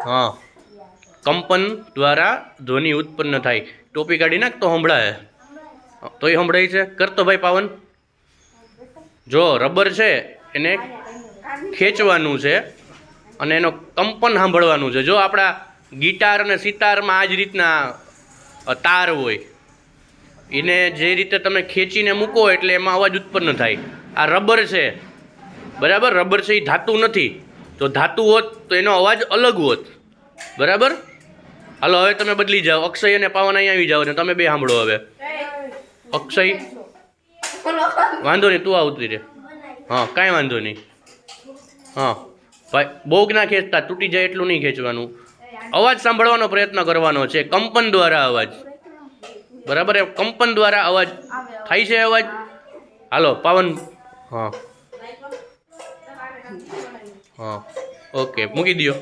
હા, કંપન દ્વારા ધ્વનિ ઉત્પન્ન થાય. ટોપી કાઢી નાખ તો સંભળાય. તોય સંભળાય છે. કરતો ભાઈ પાવન. જો રબર છે એને ખેંચવાનું છે અને એનો કંપન સાંભળવાનું છે. જો આપણા ગિટાર અને સિતારમાં આ જ રીતના તાર હોય, એને જે રીતે તમે ખેંચીને મૂકો એટલે એમાં અવાજ ઉત્પન્ન થાય. આ રબર છે, બરાબર. રબર છે એ ધાતુ નથી. જો ધાતુ હોત તો એનો અવાજ અલગ હોત, બરાબર. હાલો હવે તમે બદલી જાઓ. અક્ષય અને પાવન અહીં આવી જાઓ ને તમે બે સાંભળો હવે. અક્ષય, વાંધો નહીં, તું આવતી રે. હા, કાંઈ વાંધો નહીં. હા ભાઈ, બહુ ના ખેંચતા, તૂટી જાય એટલું નહીં ખેંચવાનું. અવાજ સાંભળવાનો પ્રયત્ન કરવાનો છે, કંપન દ્વારા અવાજ, બરાબર. એ કંપન દ્વારા અવાજ થાય છે. અવાજ હાલો પાવન. હા હા, ઓકે, મૂકી દો.